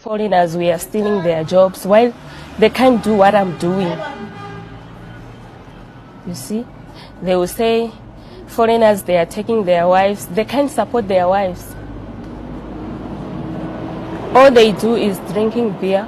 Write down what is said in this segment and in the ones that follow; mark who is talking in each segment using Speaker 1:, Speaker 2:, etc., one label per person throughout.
Speaker 1: foreigners, we are stealing their jobs while they can't do what I'm doing. You see, they will say foreigners, they are taking their wives. They can't support their wives. All they do is drinking beer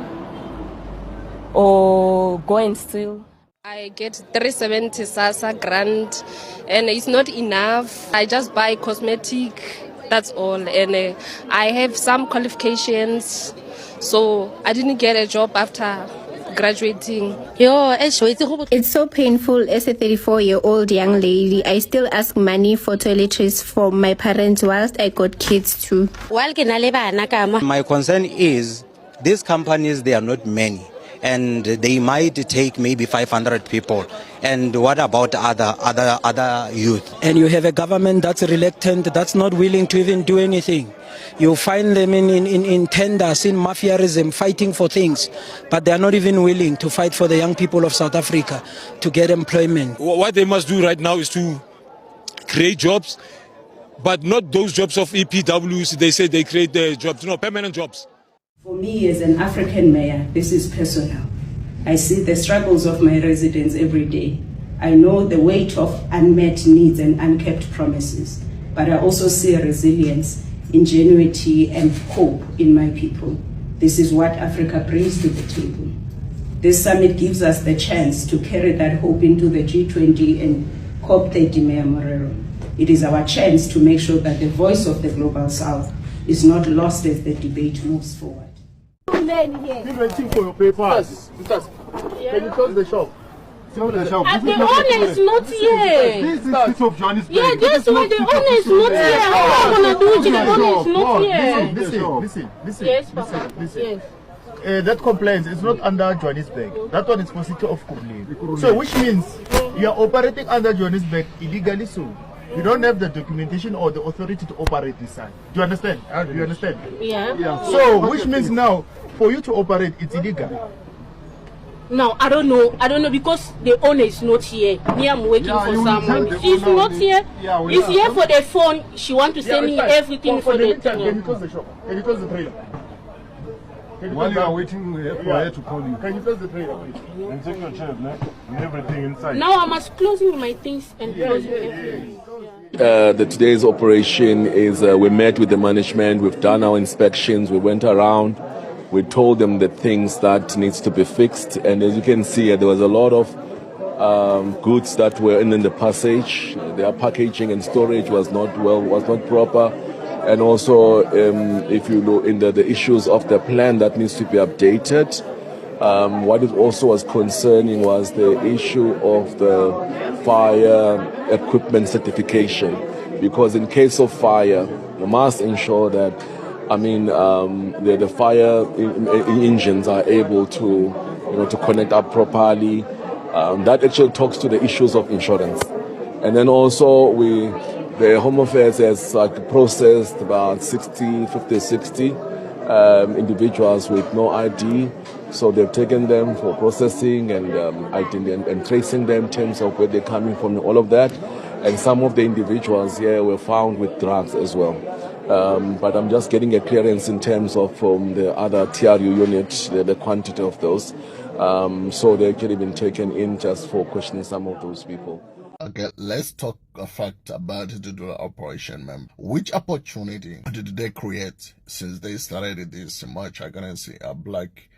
Speaker 1: or go and steal. I get 370 SASA grant and it's not enough. I just buy cosmetic, that's all. And I have some qualifications, so I didn't get a job after graduating.
Speaker 2: It's so painful. As a 34-year-old young lady, I still ask money for toiletries from my parents whilst I got kids too.
Speaker 3: My concern is these companies, they are not many, and they might take maybe 500 people. And what about other youth?
Speaker 4: And you have a government that's reluctant, that's not willing to even do anything. You find them in tenders, in mafiaism, fighting for things, but they are not even willing to fight for the young people of South Africa to get employment.
Speaker 5: What they must do right now is to create jobs, but not those jobs of EPWs. They say they create the jobs, no, permanent jobs.
Speaker 6: For me as an African mayor, this is personal. I see the struggles of my residents every day. I know the weight of unmet needs and unkept promises, but I also see a resilience, ingenuity, and hope in my people. This is what Africa brings to the table. This summit gives us the chance to carry that hope into the G20 and COP30, Mayor Morero. It is our chance to make sure that the voice of the Global South is not lost as the debate moves forward.
Speaker 7: Been waiting for your papers. Can you close the shop? Close the shop.
Speaker 1: The owner is not here.
Speaker 7: This is the city of Johannesburg.
Speaker 1: Yeah, that's why the owner is not here. How am I going to do it? The owner is not here.
Speaker 7: Listen.
Speaker 1: Yes, Papa. Yes.
Speaker 7: That complaint is not under Johannesburg. That one is for city of Kurli. So which means you are operating under Johannesburg illegally so. You don't have the documentation or the authority to operate this side. Do you understand? Do you understand?
Speaker 1: Yeah.
Speaker 7: So which means now for you to operate it's illegal.
Speaker 1: No, I don't know because the owner is not here. Me, I'm waiting for someone. She's not here. He's here for the phone. She wants to send me everything for the
Speaker 7: Can you close the shop? Can you close the trailer?
Speaker 8: While you are waiting for her to call you.
Speaker 7: Can you close the trailer, please?
Speaker 8: And take your chairs, man. And everything inside.
Speaker 1: Now I must closing my things and closing everything.
Speaker 9: Today's operation is we met with the management, we've done our inspections, we went around, we told them the things that needs to be fixed, and as you can see, there was a lot of goods that were in the passage. Their packaging and storage was not proper. And also, if you look in the issues of the plan that needs to be updated, what it also was concerning was the issue of the fire equipment certification, because in case of fire, you must ensure that, the fire engines are able to connect up properly. That actually talks to the issues of insurance, and then also the Home Affairs has processed about 60 individuals with no ID. So they've taken them for processing and tracing them in terms of where they're coming from, all of that. And some of the individuals here were found with drugs as well. But I'm just getting a clearance in terms of from the other TRU unit, the quantity of those. So they've actually been taken in just for questioning some of those people.
Speaker 10: Okay, let's talk a fact about the Dudula operation, ma'am. Which opportunity did they create since they started this much against black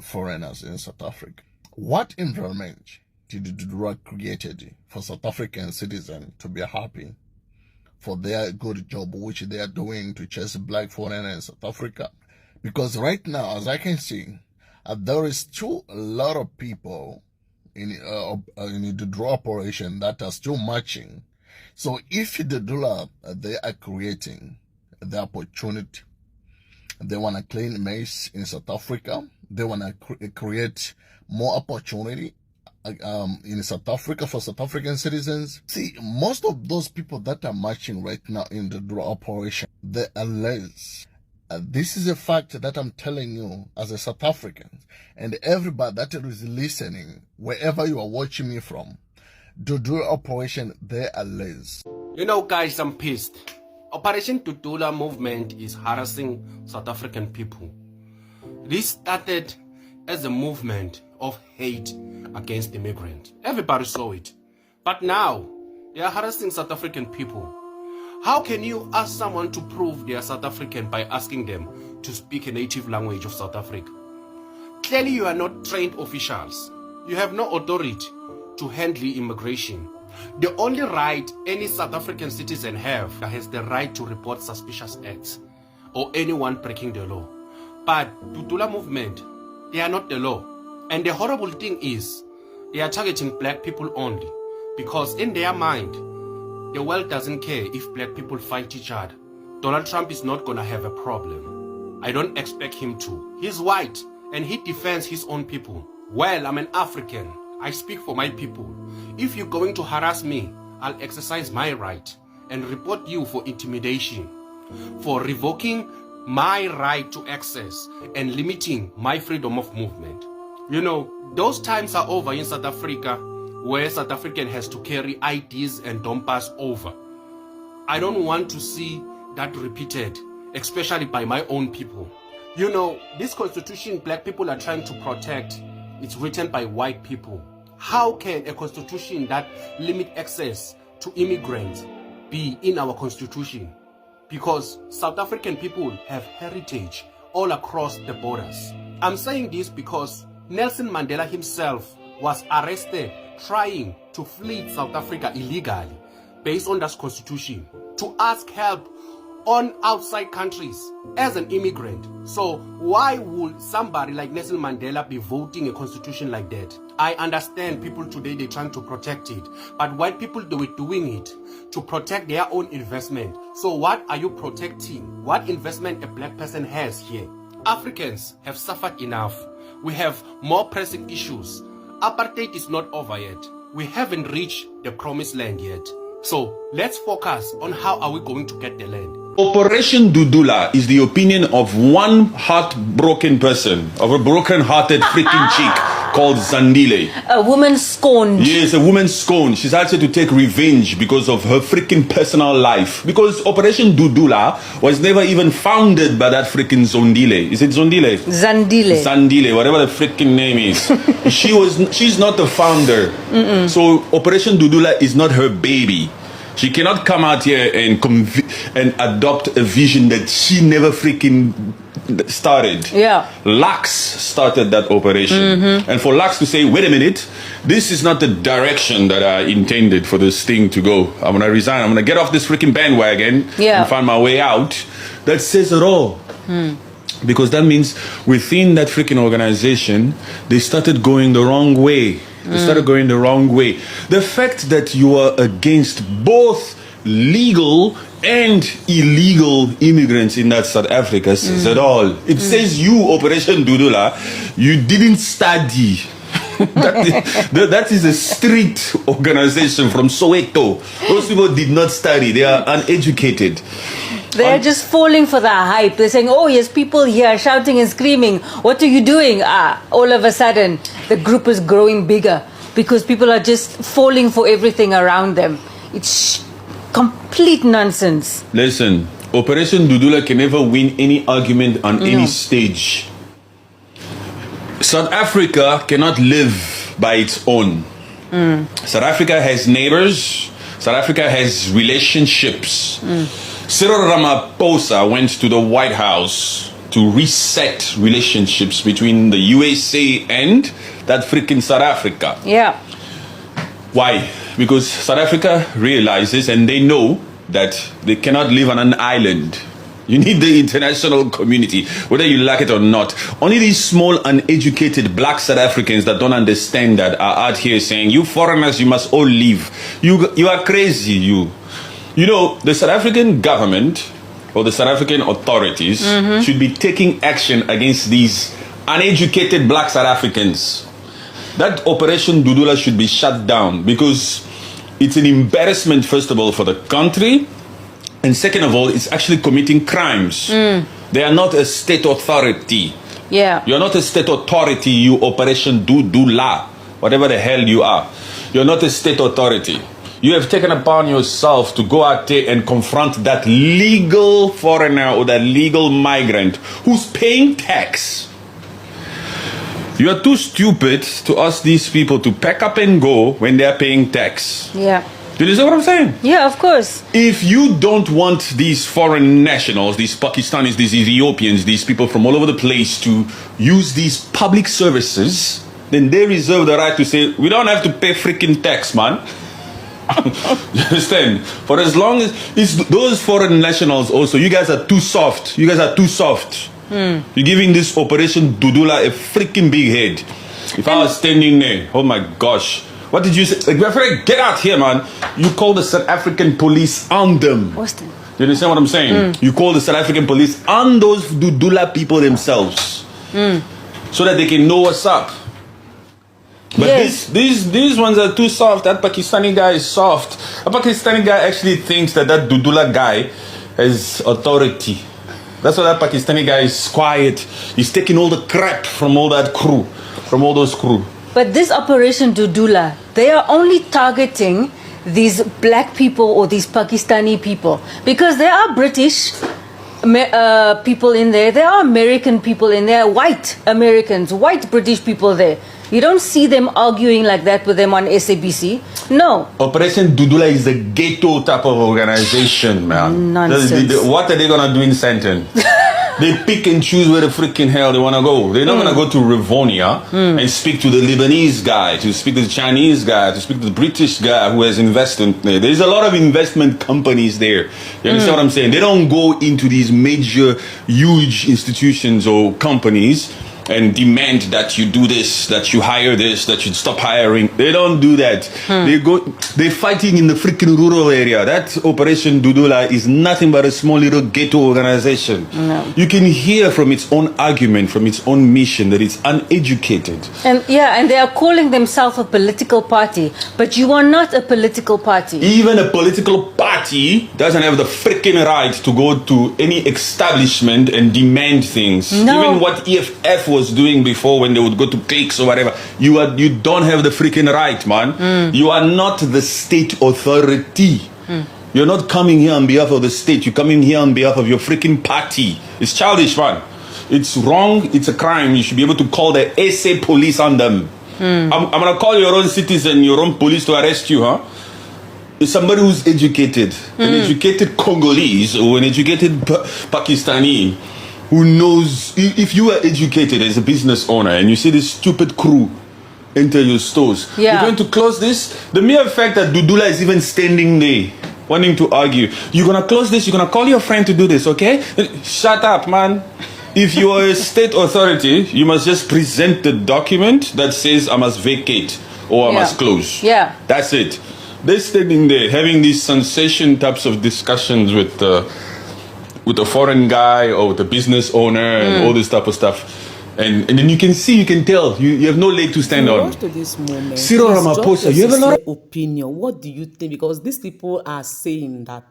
Speaker 10: foreigners in South Africa? What environment did Dudula created for South African citizens to be happy for their good job which they are doing to chase black foreigners in South Africa? Because right now, as I can see, there is still a lot of people in the Dudula operation that are still marching. So if the Dudula they are creating the opportunity, they want to clean mess in South Africa, they want to create more opportunity in South Africa for South African citizens. See, most of those people that are marching right now in the Dudula operation, they are less. This is a fact that I'm telling you as a South African, and everybody that is listening, wherever you are watching me from, Dudula operation, they are less.
Speaker 11: You know, guys, I'm pissed. Operation Dudula movement is harassing South African people. This started as a movement of hate against immigrants. Everybody saw it. But now, they are harassing South African people. How can you ask someone to prove they are South African by asking them to speak a native language of South Africa? Clearly, you are not trained officials. You have no authority to handle immigration. The only right any South African citizen has the right to report suspicious acts or anyone breaking the law. But Dudula movement, they are not the law. And the horrible thing is, they are targeting black people only. Because in their mind, the world doesn't care if black people fight each other. Donald Trump is not gonna have a problem. I don't expect him to. He's white and he defends his own people. Well, I'm an African. I speak for my people. If you're going to harass me, I'll exercise my right and report you for intimidation, for revoking my right to access and limiting my freedom of movement. You know, those times are over in South Africa where South African has to carry IDs and don't pass over. I don't want to see that repeated, especially by my own people. You know, this constitution black people are trying to protect, it's written by white people. How can a constitution that limit access to immigrants be in our constitution? Because South African people have heritage all across the borders. I'm saying this because Nelson Mandela himself was arrested trying to flee South Africa illegally based on that constitution to ask help on outside countries as an immigrant. So why would somebody like Nelson Mandela be voting a constitution like that? I understand people today, they're trying to protect it, but white people they were doing it to protect their own investment. So what are you protecting? What investment a black person has here? Africans have suffered enough. We have more pressing issues. Apartheid is not over yet. We haven't reached the promised land yet. So let's focus on how are we going to get the land.
Speaker 12: Operation Dudula is the opinion of one heartbroken person, of a broken-hearted freaking chick called Zandile.
Speaker 13: A woman scorned.
Speaker 12: Yes, a woman scorned. She's had to take revenge because of her freaking personal life. Because Operation Dudula was never even founded by that freaking Zondile. Is it Zondile?
Speaker 13: Zandile.
Speaker 12: Zandile, whatever the freaking name is. She's not the founder. So Operation Dudula is not her baby. She cannot come out here and adopt a vision that she never freaking started.
Speaker 13: Yeah.
Speaker 12: Lux started that operation. And for Lux to say, wait a minute, this is not the direction that I intended for this thing to go. I'm going to resign. I'm going to get off this freaking bandwagon and find my way out. That says it all. Because that means within that freaking organization, they started going the wrong way. They started going the wrong way. The fact that you are against both legal and illegal immigrants in that South Africa says it all. It says you, Operation Dudula, you didn't study. that is a street organization from Soweto. Those people did not study. They are uneducated.
Speaker 13: They're just falling for the hype. They're saying, oh, yes, people here shouting and screaming. What are you doing? All of a sudden, the group is growing bigger because people are just falling for everything around them. It's complete nonsense.
Speaker 12: Listen, Operation Dudula can never win any argument on any stage. South Africa cannot live by its own. South Africa has neighbors. South Africa has relationships. Cyril Ramaphosa went to the White House to reset relationships between the USA and that freaking South Africa.
Speaker 13: Yeah.
Speaker 12: Why? Because South Africa realizes and they know that they cannot live on an island. You need the international community, whether you like it or not. Only these small, uneducated black South Africans that don't understand that are out here saying, you foreigners, you must all leave. You are crazy, you. You know, the South African government or the South African authorities should be taking action against these uneducated black South Africans. That Operation Dudula should be shut down because it's an embarrassment, first of all, for the country. And second of all, it's actually committing crimes. They are not a state authority.
Speaker 13: Yeah.
Speaker 12: You're not a state authority, you Operation Dudula. Whatever the hell you are. You're not a state authority. You have taken upon yourself to go out there and confront that legal foreigner or that legal migrant who's paying tax You are too stupid to ask these people to pack up and go when they are paying tax.
Speaker 13: Yeah.
Speaker 12: Do you understand what I'm saying?
Speaker 13: Yeah, of course.
Speaker 12: If you don't want these foreign nationals, these Pakistanis, these Ethiopians, these people from all over the place to use these public services, then they reserve the right to say, we don't have to pay freaking tax, man. You understand? For as long as it's those foreign nationals also, you guys are too soft. You guys are too soft. You're giving this Operation Dudula a freaking big head. If I was standing there, oh my gosh. What did you say? Like, get out here, man. You call the South African police on them.
Speaker 13: Austin.
Speaker 12: You understand what I'm saying? You call the South African police on those Dudula people themselves. So that they can know what's up. But
Speaker 13: yes.
Speaker 12: these ones are too soft. That Pakistani guy is soft. A Pakistani guy actually thinks that Dudula guy has authority. That's why that Pakistani guy is quiet. He's taking all the crap from all that crew, from all those crew.
Speaker 13: But this Operation Dudula, they are only targeting these black people or these Pakistani people. Because there are British people in there, there are American people in there, white Americans, white British people there. You don't see them arguing like that with them on SABC. No.
Speaker 12: Operation Dudula is a ghetto type of organization, man.
Speaker 13: Nonsense.
Speaker 12: What are they going to do in Sandton? They pick and choose where the freaking hell they want to go. They're not going to go to Rivonia and speak to the Lebanese guy, to speak to the Chinese guy, to speak to the British guy who has investment there. There's a lot of investment companies there. You understand what I'm saying? They don't go into these major, huge institutions or companies and demand that you do this, that you hire this, that you stop hiring. They don't do that. They're fighting in the freaking rural area. That Operation Dudula is nothing but a small little ghetto organization.
Speaker 13: No.
Speaker 12: You can hear from its own argument, from its own mission, that it's uneducated.
Speaker 13: And they are calling themselves a political party, but you are not a political party.
Speaker 12: Even a political party doesn't have the freaking right to go to any establishment and demand things.
Speaker 13: No.
Speaker 12: Even what EFF was doing before when they would go to cliques or whatever, you don't have the freaking right, man. You are not the state authority. You're not coming here on behalf of the state. You're coming here on behalf of your freaking party. It's childish, man. It's wrong. It's a crime. You should be able to call the SA police on them. I'm gonna call your own citizen, your own police to arrest you, huh? It's somebody who's educated, an educated Congolese or an educated Pakistani who knows. If you are educated as a business owner and you see this stupid crew enter your stores, you're going to close this. The mere fact that Dudula is even standing there wanting to argue, you're gonna close this, you're gonna call your friend to do this, okay? Shut up, man. If you are a state authority, you must just present the document that says I must vacate or I must close. That's it. They're standing there having these sensation types of discussions with the foreign guy or with the business owner and all this type of stuff. And then you can tell you have no leg to stand on.
Speaker 14: To this moment,
Speaker 12: Cyril Ramaphosa, you have a lot of
Speaker 14: opinion. What do you think? Because these people are saying that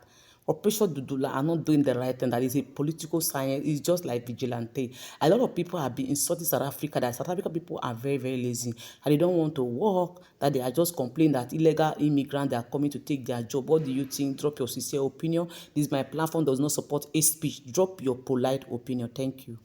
Speaker 14: Operation Dudula are not doing the right thing, that is a political science, it's just like vigilante. A lot of people have been insulting South Africa, that South African people are very, very lazy, and they don't want to work, that they are just complaining that illegal immigrants, they are coming to take their job. What do you think? Drop your sincere opinion. This my platform does not support hate speech. Drop your polite opinion. Thank you.